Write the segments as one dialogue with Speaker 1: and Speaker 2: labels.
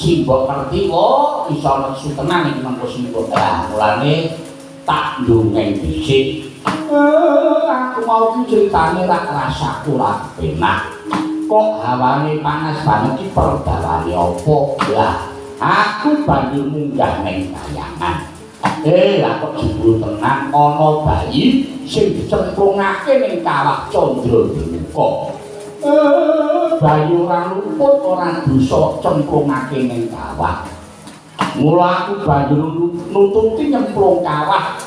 Speaker 1: simbok ngerti kok iso nesu tenan iki mengko simbok lah mulane tak ndongeng dhisik aku mau ki critane ra rasaku ra penak kok hawane panas banget iki perdawane apa lah aku banjur munggah ning bayangan lah kok jebul tenan ana bayi sing dicemplungake ning kawah Candra Demuka bayi ora luput ora dosa cemplungake ning kawah mula aku banjur nututi nyemplung kawah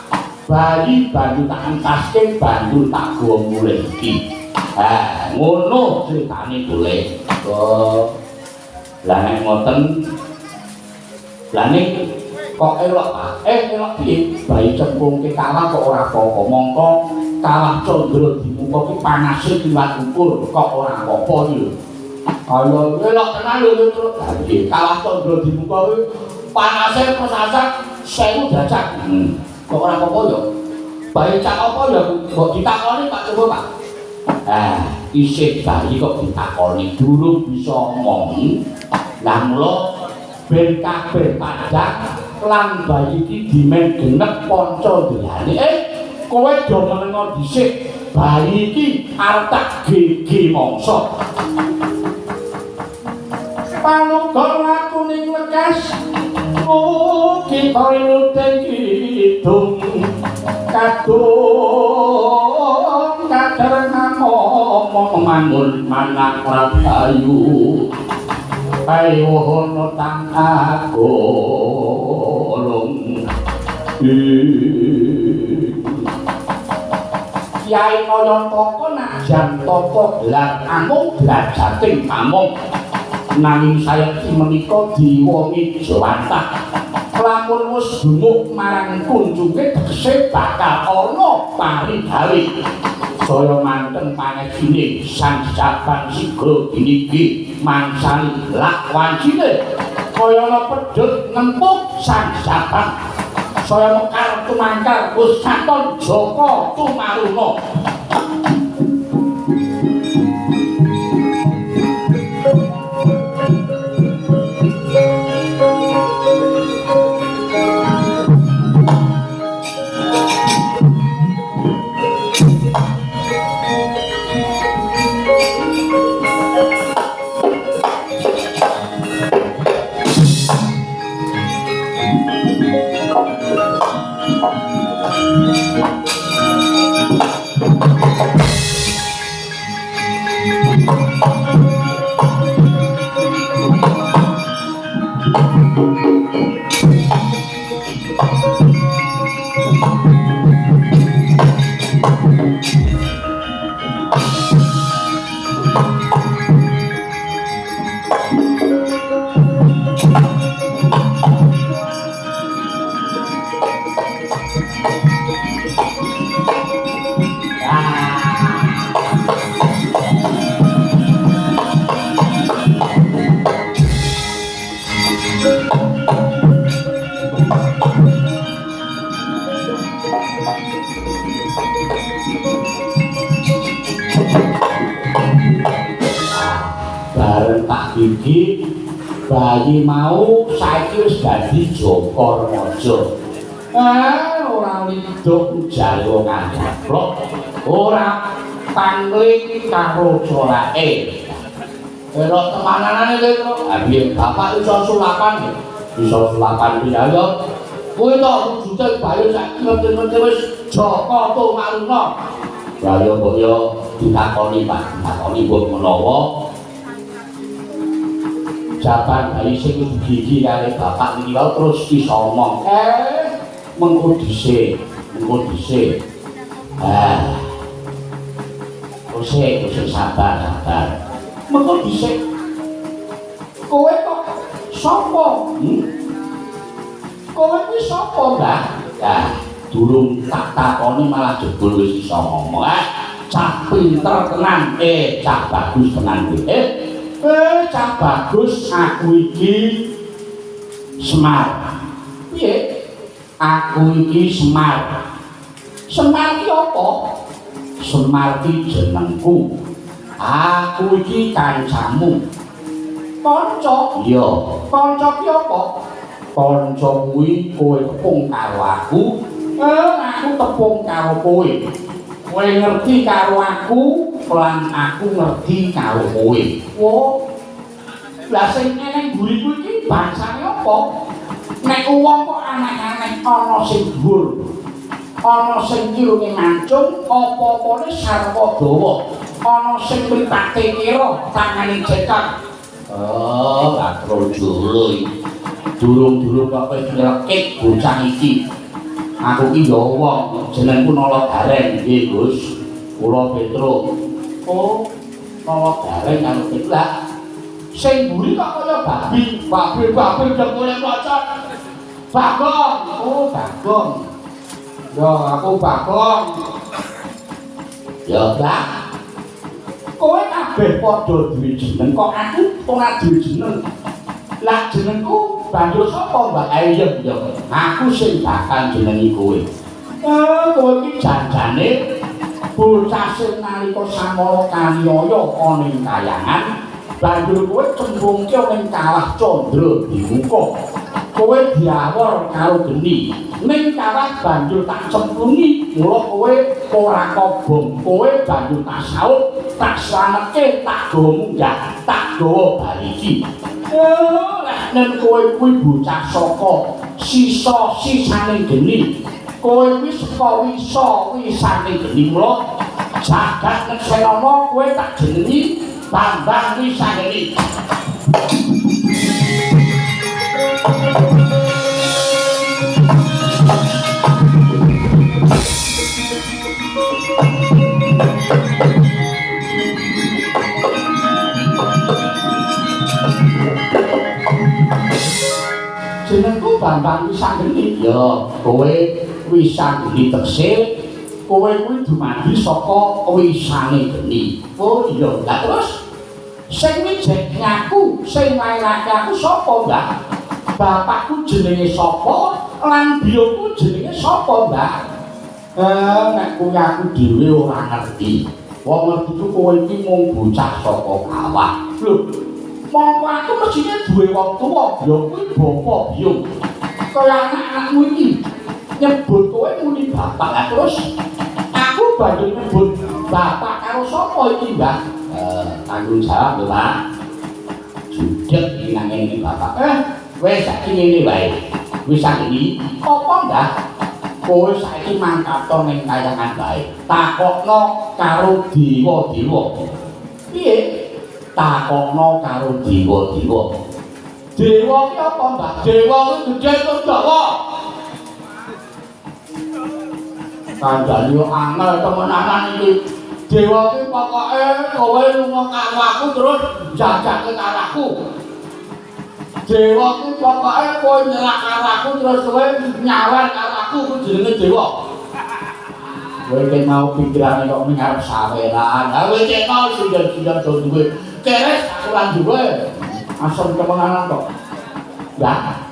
Speaker 1: bayi banjur tak entaske banjur tak gawa mulih iki ngono critane boleh lah nek ngoten lah nek kok elok elok piye bayi cemplung ke kawah kok ora apa-apa mongko kawah Candra Demuka ki panase liwat ukur kok ora apa-apa yo ayo elok tenan lho terus kawah Candra Demuka ki panase persasat 1000 derajat kok ora apa-apa yo bayi cak apa ya kok ditakoni Pak coba Pak isih bayi kok ditakoni durung bisa omong lah mula ben kabeh padhang lan bayi iki dimen genep panca ndayane kowe do menengo dhisik bayi iki arep tak gege mangsa panuga aku ning lekas mugi koyo kidung kadung kadang ngomong mangun manak rabayu ayo hono tang agolong Kyai Nayantaka najan tata gelar amung blajating pamong nanging saiki menika diwongi jawantah lamun wis dumuk marang kunjunge tegese bakal ana parigawe saya manteng panejine sang jaban sigra diniki mangsani lakwancine kaya ana pedhot ngempuk sang jaban saya mekar tumangkar Gus Katon Joko Tumaruna bayi mau saiki wis dadi Joko Remaja ora liduk jalo ngandhaplok ora pangling karo colake elok temananane lho biyen bapak iso sulapan piye kuwi to wujute bayi saiki ngerti wis Joko Tumaruna ya mbok yo ditakoni Pak ditakoni mbok menawa jaban bayi sing gigi kare bapak iki wae terus iso omong mengko dhisik Kose sabar mengko dhisik kowe kok sapa kowe iki sapa Mbah durung tak takoni malah jebul wis iso ngomong cah pinter tenan cah bagus tenan kuwi cah bagus aku iki Semar piye aku iki Semar ki apa Semar ki jenengku aku iki kancamu Kanca? Iya. Kanca ki apa? Kanca kuwi kowe tepung karo aku. Aku tepung karo kowe. Kowe ngerti karo aku, lan aku ngerti karo kowe. Wo. Lah sing eneng buriku iki bangsane apa? Nek wong kok aneh-aneh ana sing dhuwur. Ana sing kirune mancung, apa-apane sarwa dawa. Ana sing mripate kira, tangane cekak. Gak terlalu dulu durung-durung kok wis nyelekit bocah iki. Aku ki ya wong jenengku Nala Gareng nggih Gus. Kula Petro. Oh, Nala Gareng karo Petruk. Sing mburi kok kaya babi, babi jebule pocot. Bagong. Oh, Bagong. Ya aku Bagong. Ya, Bang. Kowe kabeh padha duwe jeneng kok aku ora duwe jeneng. Lah jenengku banjur sapa, Mbak? Iya, ya. Aku sing bakal jenengi kowe. Kowe iki janjane bocah sing nalika samala kaniyaya ana ing kayangan, banjur kowe cembungke ning kawah Candra Dimuka. Kowe diawor karo geni. Ning kawah banjur tak cemplungi, mula kowe ora kobong. Kowe banjur tak saut, tak slametke, tak gawa munggah, tak gawa bariki. Nek kowe kuwi bocah saka sisa-sisane geni. Kowe kuwi saka wisa-wisane geni. Mula jagat Neksenana kowe tak jenengi Bambang Wisageni. Jenengku Bambang Wisageni. Ya, kowe Wisageni tekstil, kowe kuwi dumadi saka wisane geni. Oh iya, lah terus sing mijek ngaku, sing lairake aku sapa, Mbak? Bapakku jenenge sapa? Lan biyoku jenenge sapa, Mbak? Nek kuwi aku dhewe ora ngerti. Wong ngerti ku kowe iki mung bocah saka kawah. Lho, mongko aku mestine duwe wong tuwa, ya kuwi bapak biyung. Kaya anak-anakmu iki nyebut kowe muni bapak. Lah terus aku banjur nyebut bapak karo sapa iki, Mbak? Tanggung jawab lho, Pak. Judeg iki nang ngene bapak. Wis saiki ngene wae. Wis saiki apa, Mbak? Kowe saiki mangkat ning kayangan bae. Takokno karo dewa-dewa. Piye? Takokno karo dewa-dewa. Dewa ki apa, Mbak? Dewa ki gedhe tur dawa. Kandhane yo angel temenanan iki. Dewa ki pokoke kowe lunga karo aku terus jajake karo aku. Dewa ki pokoke kowe nyerah karo aku terus kowe nyawar karo aku ku jenenge dewa. Kowe ki mau pikirane kok ning arep saweran. Ha kowe cek mau sindan-sindan do duwe. Keres aku lan duwe. Asem temenanan kok. Lah.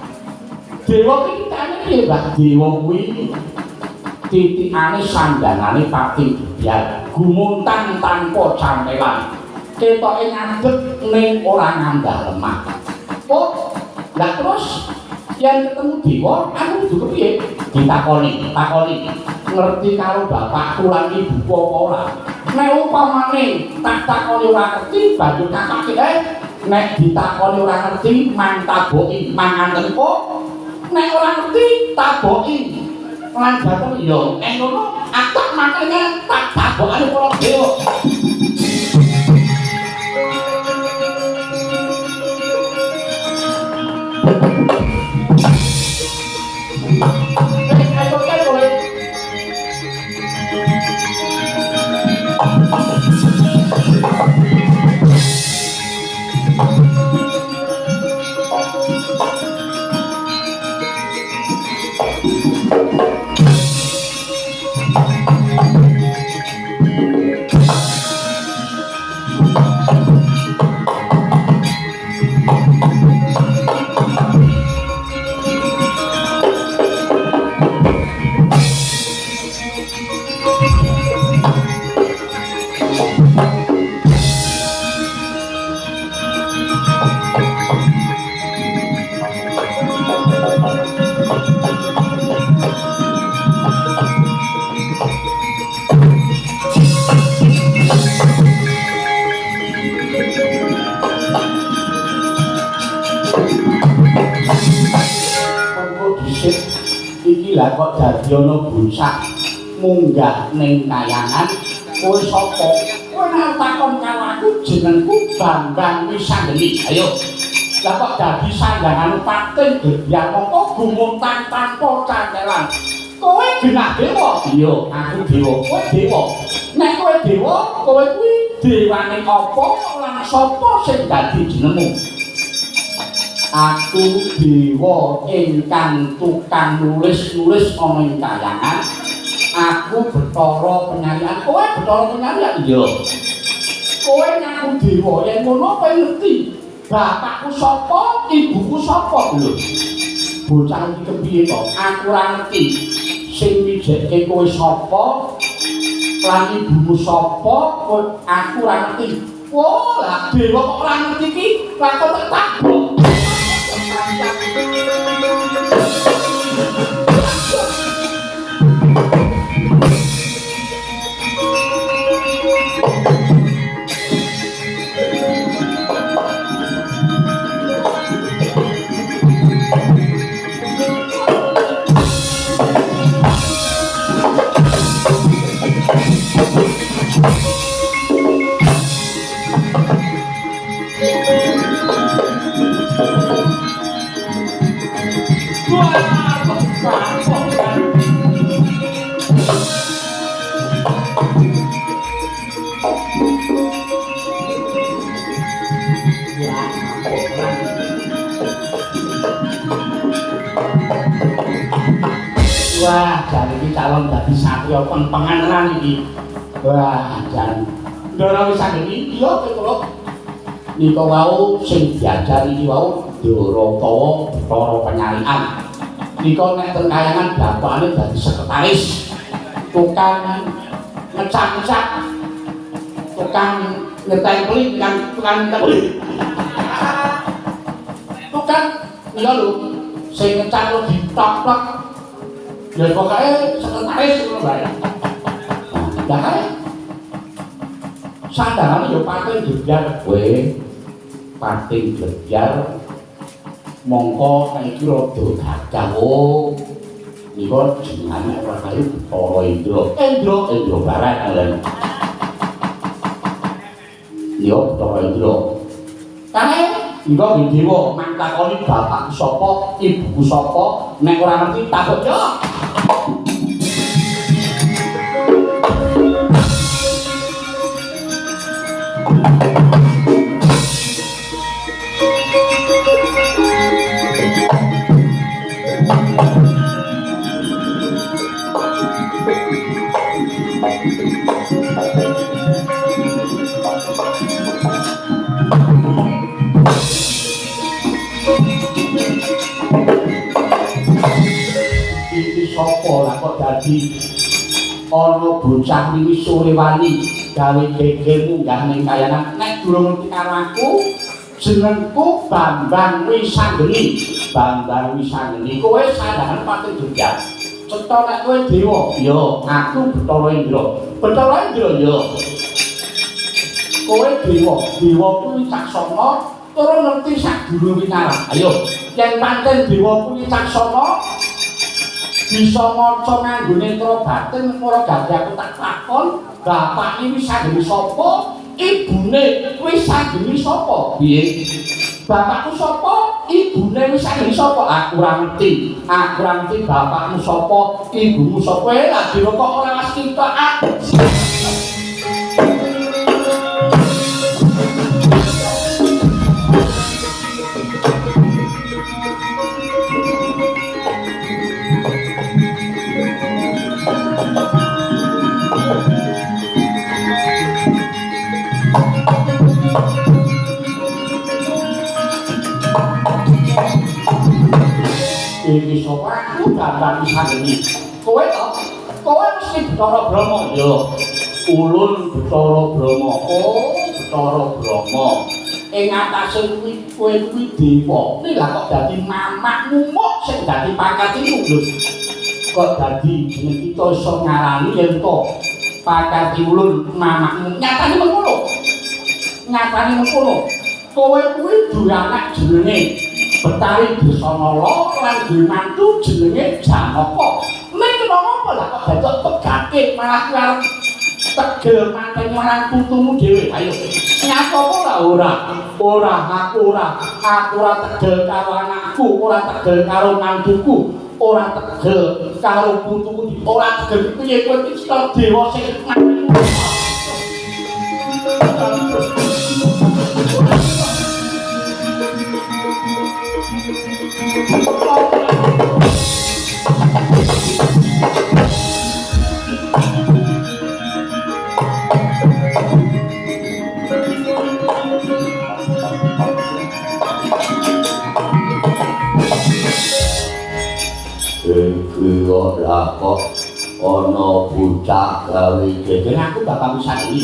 Speaker 1: Dewa ki kitane piye, Mbak? Dewa kuwi titikane sandangane pati biar gumuntang tanpa cantelan. Ketoke ngadeg ning ora nambah lemah. Oh, lah terus yen ketemu dewa, aku kudu kepiye? Ditakoni. Ngerti karo bapakku lan ibuku apa ora? Nek upamane tak takoni ora ngerti, banjur kakake nek ditakoni ora ngerti, mantaboki mangan tempo. Nek ora ngerti, taboki. Lan jatuh yo, ngono atak makane tak tabokane para dewa. Monggo dhisik iki lah kok dadi ana bocah munggah ning kayangan. Kowe sapa? Kowe nek takon karo aku jenengku Bambang Wisanggeni. Ayo. Lah kok dadi sandhangan pating gebyang mongko gumuntang tanpa cantelan. Kowe genah dewa? Iya, aku dewa. Kowe dewa. Nek kowe dewa, kowe kuwi dewane apa lan sapa sing dadi jenengmu? Aku dewa ingkang tukang nulis-nulis ana ing kayangan. Aku Bathara Penyarian. Kowe Bathara Penyarian? Iya. Kowe ngaku dewa, yen ngono kowe ngerti bapakku sapa, ibuku sapa lho. Bocah iki kepiye to? Aku ora ngerti. Sing mijekke kowe sapa, lan ibumu sapa, aku ora ngerti. Wah, lah dewa kok ora ngerti iki, lah kok tak tabrok. Wah, jane iki calon dadi satriya peng-pengan tenan iki. Wah, jan Ndara Wisanggeni iya kok. Nika wau sing diajar iki wau Ndoratawa Bathara Penyarian. Nika nek teng kayangan bapakne dadi sekretaris. Tukang ngecak-ngecak. Tukang ngetempeli tukang ngetempeli. Tukang iya lho sing ngecak lho ditok-tok. Ya pokoknya sekretaris ngono bae. Lah kae sandangane ya pating gebyar kowe. Pating gebyar mongko nek iki rada gagah oh. Nika jenenge ora kaya Bathara Indra Baratalen. Yo Bathara Indra. Kae nika dewa mantakoni bapakku sapa, ibuku sapa, nek ora ngerti takut yo. Sapa lah kok dadi ana bocah wingi sore wani gawe geger munggah ning kayangan. Nek durung ngerti karo aku jenengku Bambang Wisanggeni. Bambang Wisanggeni kowe sandhangan pating gebyar. Cetha nek kowe dewa, ya aku Bathara Indra. Bathara Indra ya. Kowe dewa kuwi caksana tur ngerti sadurunge winarah. Ayo, yen pancen dewa kuwi caksana bisa maca nganggo netra batin ora ganti aku tak takon bapake Wisanggeni sapa ibune Wisanggeni sapa piye bapakku sapa ibune Wisanggeni sapa aku ora ngerti bapakmu sapa ibumu sapa lah dhewe kok ora wis kita iki sapa aku Bambang Wisanggeni. Kowe to? Kowe mesti Bathara Brahma ya. Ulun Bathara Brahma. Oh, Bathara Brahma. Ing atase kuwi kowe kuwi dewa. Lha kok dadi mamakmu mok sing dadi pangkat iku lho. Kok dadi jeneng kita iso ngarani yen to pangkat ulun mamakmu. Nyatane mengkono. Kowe kuwi duwe anak jenenge Betari Desanala lan dimantu jenenge Janaka. Nek kenapa apa lah kok dadak tegake malah arep tegel manteng marang putumu dhewe. Ayo. Nyapa ora aku ora tegel karo anakku, ora tegel karo mantuku, ora tegel karo putuku, ora tegel piye kowe iki dewa sing ora kok ana bocah gawe geger aku bakal bisa iki.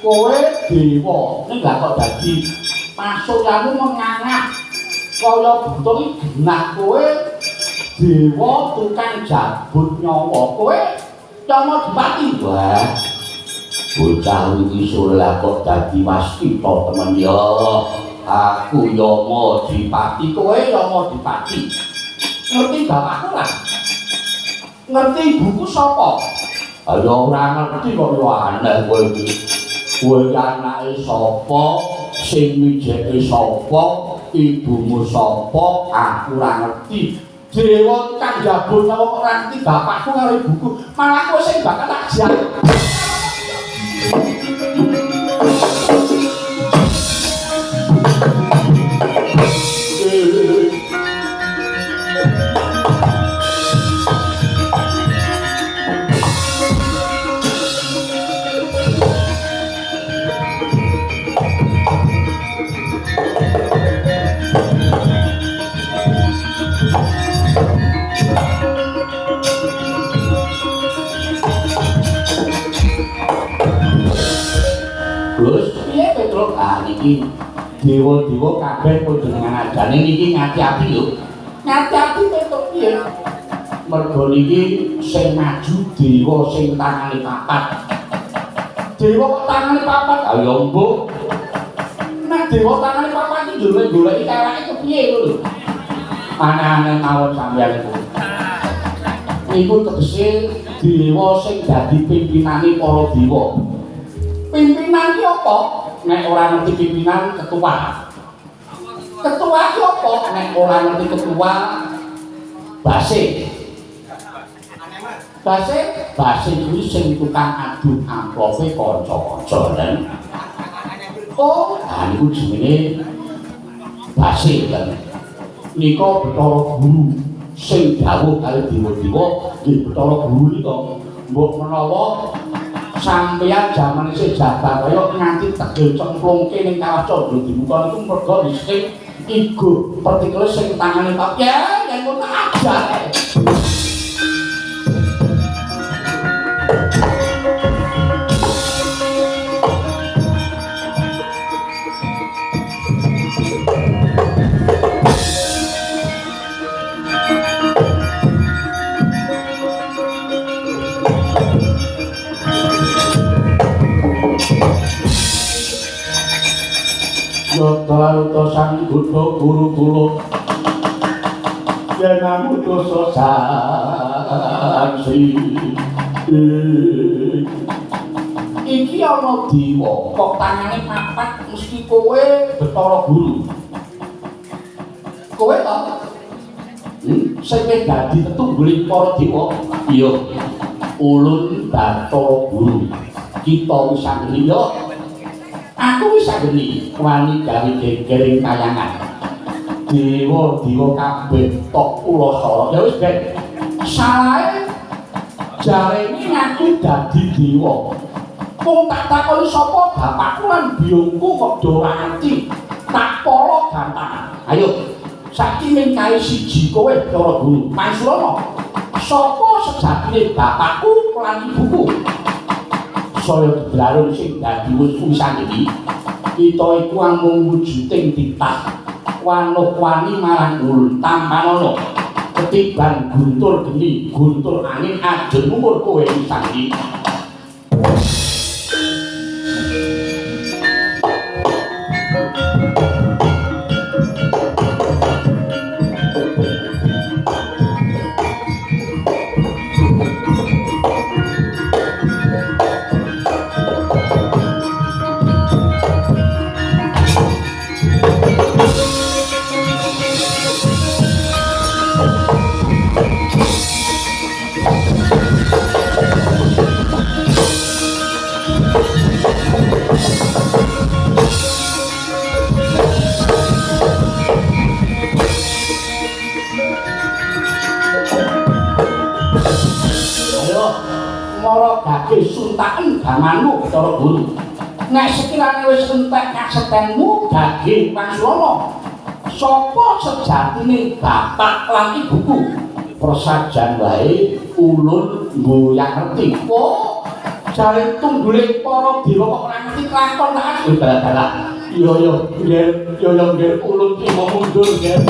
Speaker 1: Kowe dewa ning gak kok dadi masukanmu mengangah kaya buta iki genah kowe dewa tukang jabut nyawa kowe cama dipati wah bocah iki sore kok dadi waskita temen ya aku Yama Dipati kowe Yama Dipati ngerti bapakku lah ngerti ibuku sapa ayo ora ngerti kok yo aneh kowe iki kowe anake sapa sing mijeke sapa ibumu sapa aku ora ngerti dewa kang jabul nyawa kok ora ngerti bapakku karo ibuku malah kowe sing bakal tak jan iki dewa-dewa kabeh panjenengan ajane niki ngati-ati lho. Ngati-ati petuk piye? Mergo niki sing maju dewa sing tangane papat. Dewa kok tangane papat? Ayo mbok. Nek dewa tangane papat iki jare goleki karake kepiye lho. Aneh-aneh mawon sampeyan iku. Iku tegese dewa sing dadi pimpinane para dewa. Pimpinan ki apa? Nek ora ngerti pimpinan ketua. Ketua ki apa? Nek ora ngerti ketua base. Base kuwi sing tukang adu amplope kanca-kanca lho. Oh, niku jenenge base kan. Nika Bathara Guru sing dawuh kali dewa-dewa nggih Bathara Guru nika mbok menawa sampeyan jaman isih jabat kaya nganti tegel cemplungke ning kawah candra dibuka niku mergo isih iku partikel sing tangane Pak ya yen ngono aja Yatra sang Buddha guru kula yen amutu sosasi iki ana dewa kok tangane papat mesti kowe Bathara Guru kowe to sing dadi tetungguling para dewa iya ulun Bathara Guru kita wis anggene aku wis ageni wani gawe gegering kayangan dewa-dewa kabeh tok kula sora ya wis ben salahe jarene ngaku dadi dewa mung tak takoni sapa bapakku lan biyungku kok do ora ngerti tak polo gampang ayo saiki ning kae siji kowe Bathara Guru Mansurana sapa sejatine bapakku lan ibuku saya dilarung sing dadi wis-wisan iki kita iku amung wujuding titah wanuh-wani marang ulun tampanono ketiban guntur geni guntur angin ajeng umur kowe wisan iki badhe suntaken gamanmu Bathara Guru. Nek sekirane wis entek kasetenmu daging Pangsulana, sapa sejatine bapak lan ibuku? Prasajan wae ulun mboyak ngerti. Oh, jare tungguling para dewa kok ora ngerti kelakon tak dalah. Yo nggih ulun ki mau mundur nggih.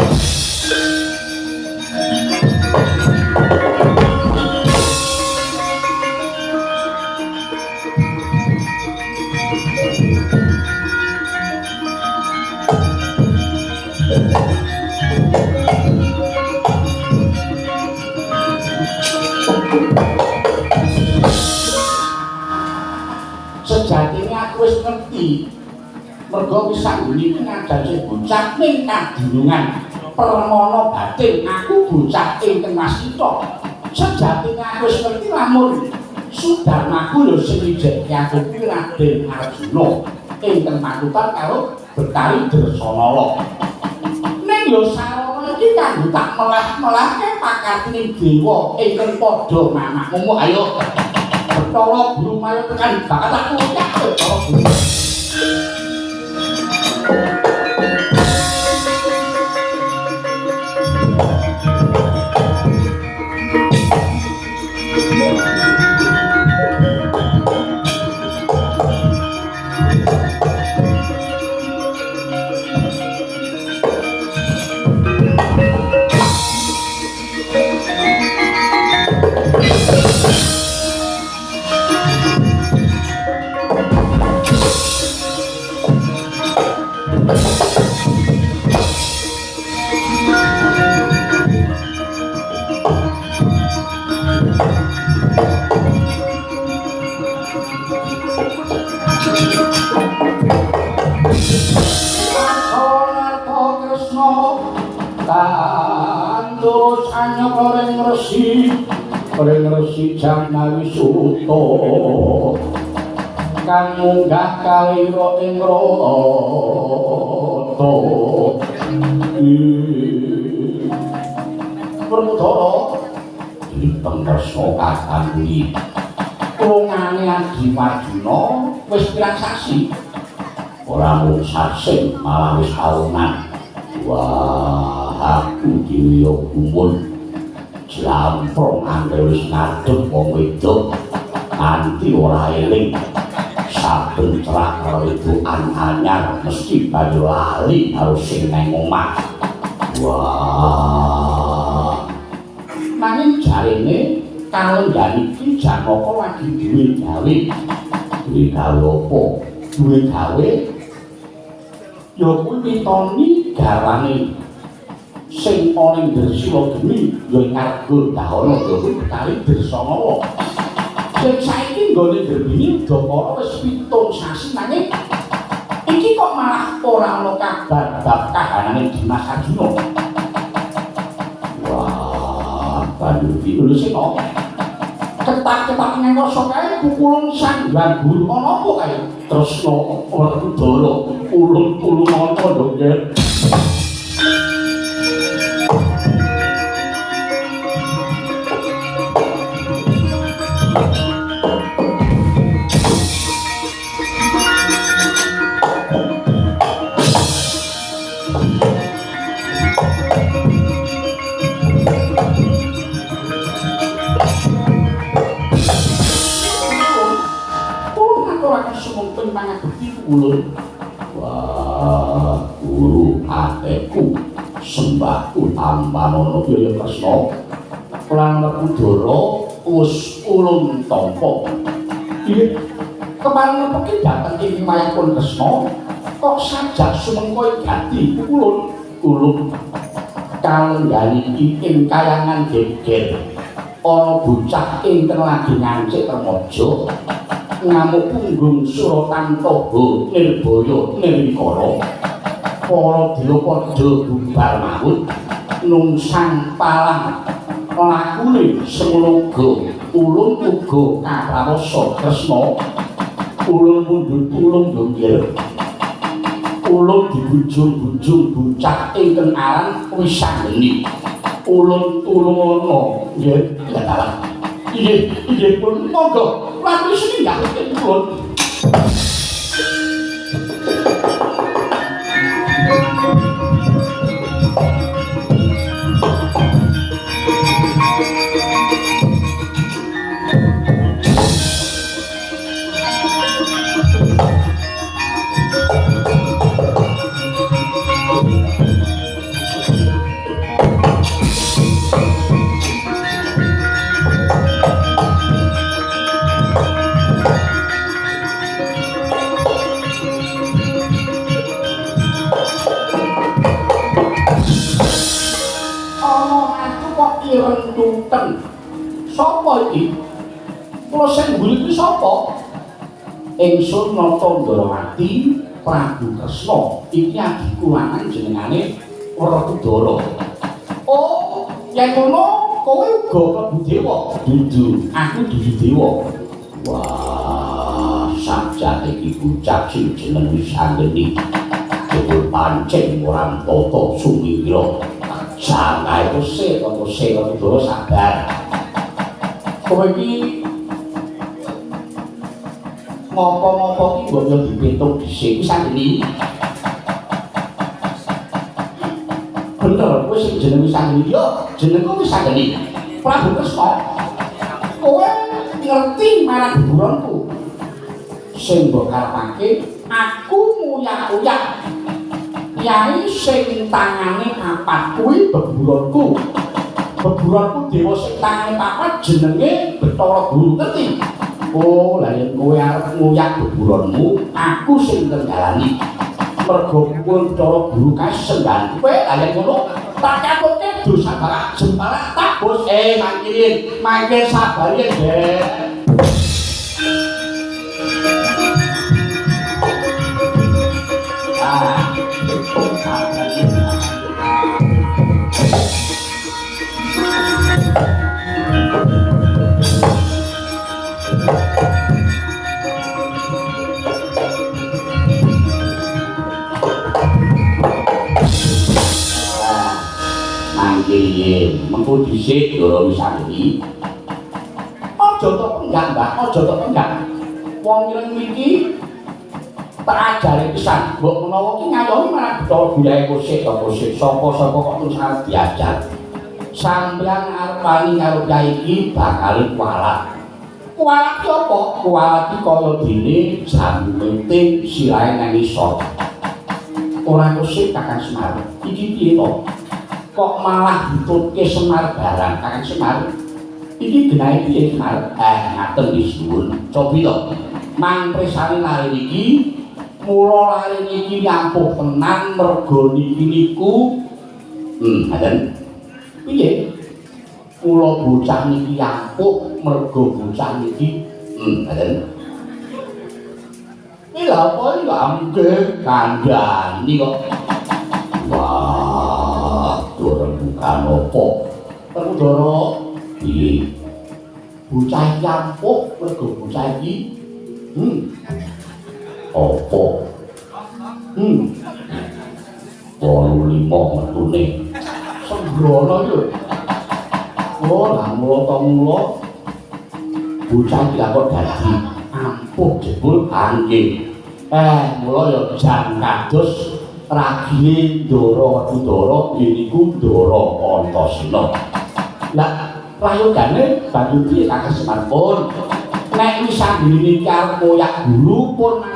Speaker 1: Sejatine aku wis ngerti mergo wis sangguni iki ngajari bocah ning kadunungan permana batin aku bocah ingkang wasita. Sejatine aku wis ngerti lamun Sudarmaku lho sing ijek aku kuwi Raden Arjuna ingkang matutan karo Betari Dresanala. Ning yo sarana iki kanggo tak melah-melahke pakatine dewa ingkang padha manahmu. Ayo Bathara Guru mayo tekan bakat tak ucap Bathara Guru. Ring Resi Janawisuta kang munggah kalira ing rata Werkudara dipeng tresna kakanggi rungane Adi Arjuna wis pirang sasi ora mung sasing malah wis aunan. Wah, aku dhewe yo gumun Lampung angger wis ngadeg wong wedok nganti ora eling saben cerak karo ibukan anyar mesti banyu lali karo sing nang omah. Wah, nanging jarene kalenggan iki Janaka lagi duwe gawe. Duwe gawe apa? Duwe gawe ya kuwi mitoni garwane sing ana ing Dresila Geni ya ngargo dahana ya kuwi Betari Dresanala. Sing saiki nggone Drebini Udakara wis 7 sasi nanging iki kok malah ora ana kabar bab kahanane Dimas Arjuna. Wah, banyu iki lho sing ketak-ketak ngerasa kae pukulun Sanghyang Guru ana apa kae? Tresna Werkudara ulun-ulun ana lho nggih. Ulun wah guru ateku sembahku tampanono ya Kresna lan Werkudara wis ulun tampa. Iya kemarin nepeki dateng ing mayapun Kresna kok sajak sumengko dadi ulun kalenggani iki ing kayangan geger ana bocah ingkang lagi ngancik remaja ngamuk punggung Suratantoba Nirbaya Nirwikara. Para dewa padha bubar mawut nungsang palang lakune semloga ulun uga kaprawasa Kresna. Ulun mundhut ulun nggir ulun dibujung-bujung bocah ingkang aran Wisanggeni. Ulun tulungono nggih dalah Inggih pun monggo. Lan sing nggak pun. Rentuken sapa iki? Kula sing mburi iki sapa? Ingsun Natandrawati Prabu Kresna. Iki adikku lanang jenengane Werkudara. Oh, yen ngono kowe uga klebu dewa. Dudu, aku dudu dewa. Wah, sajake iki bocah sing jeneng Wisanggeni. Jebul pancen ora tata sumira. Sangai itu sih, kalau dulu sabar. Kowe iki ngopo-ngopo iki mbok yo dipetung dhisik Wisanggeni. Bener, kowe sing jeneng Wisanggeni yo, jenengku Wisanggeni. Prabu Kresna. Kowe ngerti marang buburonku. Sing mbok karepake aku nguyak-uyak. Yai sing tangane papat kuwi beburonku. Beburonku dewa sing tangane papat jenenge Bathara Guru ngerti. Oh, lah yen kowe arep nguyak beburonmu, aku sing kendhalani. Mergo pun Bathara Guru kae senggan. Kowe lah yen ngono, tak katutke dosa barak jembarak tak bos. Mangkir sabari Dek. Mengko dhisik Ndara Wisanggeni. Aja tok penggak, Mbak, aja tok penggak. Wong ireng iki tak ajari pisan, mbok menawa ki ngayomi marang Bathara Guru kosek apa sik sapa-sapa kok terus arep diajar. Sampeyan arep wani karo Kyai iki bakal kualat. Kualat ki apa? Kualat ki kaya dene jambu meting sirahe nang isor. Ora kosek Kakang Semar. Iki piye to? Kok malah ditutke Semar barang Kakang Semar? Iki genahe piye Semar? Ngaten disuwun. Cobi to. Mangpresane lare iki, mula lare iki nyampuh tenan mergo niki niku. Ngaten. Piye? Mula bocah niki ampuh mergo bocah niki. Ngaten. Iki lha apa iki nggih kandhani kok. Wah, durung bukan apa. Werkudara, piye? Bocah iki ampuh mergo bocah iki. Apa? 85 metune. Sembrono yo. Oh, lah mula bocah iki kok dadi ampuh jebul angge. Mula yo jan kados ragine Ndara Werkudara niku Ndara Antasena. Lah prayogane banjur piye Kakang Semar pun? Nek Wisanggeni niki arep ngoyak guru pun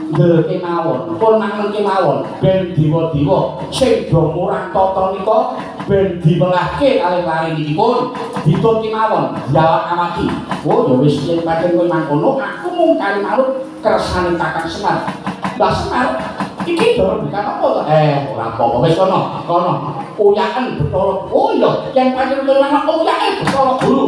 Speaker 1: ndelke mawon, pun mangelke mawon ben dewa-dewa sing do murang tata nika ben diwelahke kalih-kalih niki pun ditutke mawon jawab amati. Oh ya wis yen pancen kowe mangkono aku mung kali manut kersane Kakang Semar. Lah Semar iki durung bukan apa to? Ora apa-apa wis kono uyaken Bathara. Oh iya yen pancen kowe manut uyake Bathara Guru.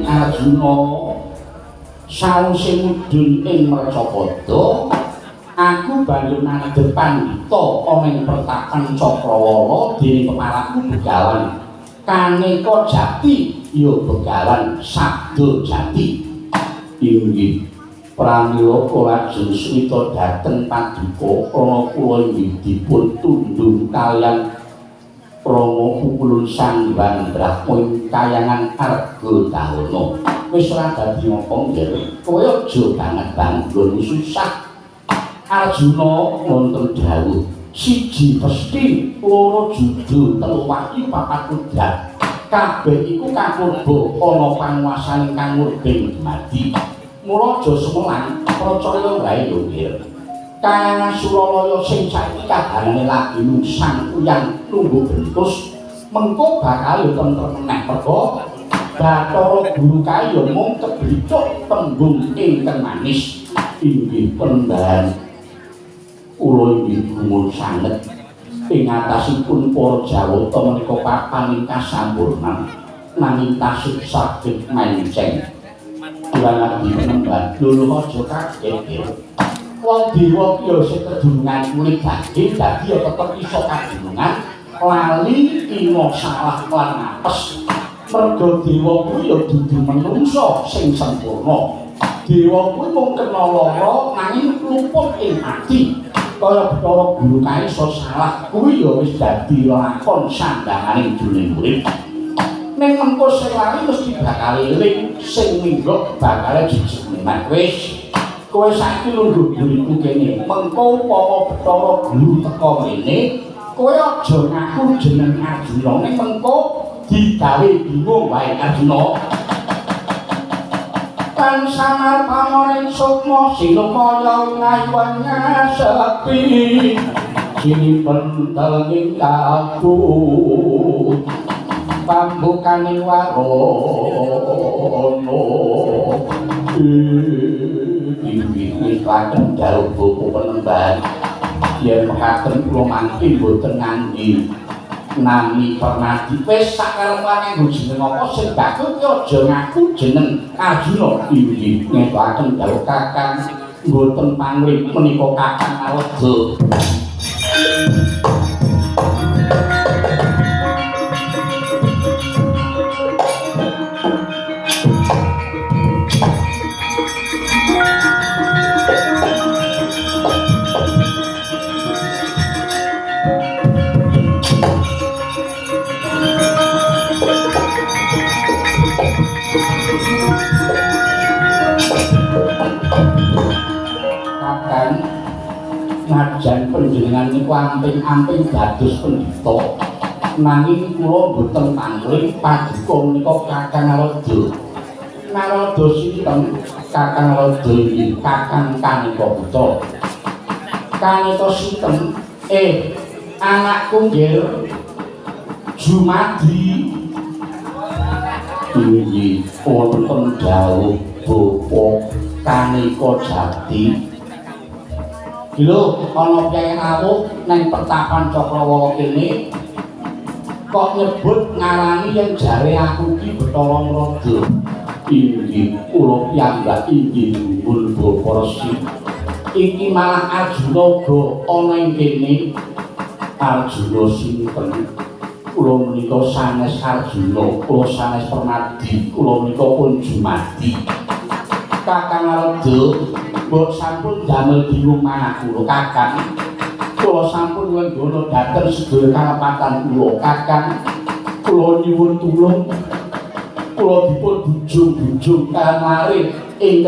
Speaker 1: Arjuna sawise mudhun ing Mercapada aku banjur ngadhep pandhita ana ing pertapan Cakrawala dening kepalaku Begawan Kaneka Jati ya Begawan Sabda Jati inggih pramila lajeng suwita dhateng paduka ana kula inggih dipun tundhung kaliyan Rama Pukulun Sanghyang Brahma kayangan Arga Dahana wis ora dadi apa nggih kowe aja banget nggon susah Arjuna wonten dawuh siji pesti loro judu telu wahyu papat kudrat kabeh iku kakurba ana panguwasaning kang murding dumadi mula aja semelang percaya wae lho nggih Kayangan Suralaya sing saiki kahanane lagi nusang uyang nunggu bentus mengko bakal yo tentrem meneh mergo Bathara Guru kae yo mung kebricuk tembung ingkang manis inggih pendhan kula inggih gumun sanget ing atasipun para Jawata menika papan ingkang sampurna nanging tasih saged menceng kula lagi penemban lho aja kaget wong dewa ki yo sing kedunungan kulit daging dadi yo tetep iso kadunungan lali ino salah lan apes mergo dewa kuwi yo dudu manungsa sing sempurna dewa kuwi mung kena lara nanging luput ing ati kaya Bathara Guru kae iso salah kuwi yo wis dadi lakon sandhanganing jroning murid ning mengko sing lali mesti bakal eling sing minggo bakal jujur menak wis kowe saiki lungguh buriku kene mengko upama Bathara Guru teka mrene kowe aja ngaku jeneng Arjuna ning mengko digawe bingung wae Arjuna kan samar pamoring sukma sinumaya ngayunya sepi sinipun telenging aku pambukaning warono iki kadang jauh buku penemban yen mekaten kula mangke boten ngangge nami pernah dipes sakarepane nggo jeneng apa sing bagus ki aja ngaku jeneng Arjuna inggih ngetaken dawuh Kakang mboten pamrih menika Kakang Alega Kakang najan panjenengan niku amping-amping dados pendhita nanging kula boten mangling paduka menika Kakang Narada. Narada sinten? Kakang Narada inggih Kakang Kaneka Putra. Kaneka sinten? Anakku nggih Jumadi. Inggih wonten dawuh Bapa Kaneka Jati. Lho, ana Kyai rawuh nang Pertapan Cakrawala kene kok nyebut ngarani yen jare aku iki Bathara Narada. Inggih kula piyambak inggih nuwun Bapa Resi. Iki malah Arjuna uga ana ing kene. Arjuna sinten? Kula menika sanes Arjuna, kula sanes Permadi, kula menika pun Jumadi. Kakang Narada mbok sampun damel bingung manah kula Kakang. Kula sampun nggono dhateng sedaya kalepatan kula Kakang. Kula nyuwun tulung. Kula dipun bujung-bujung kalaring ing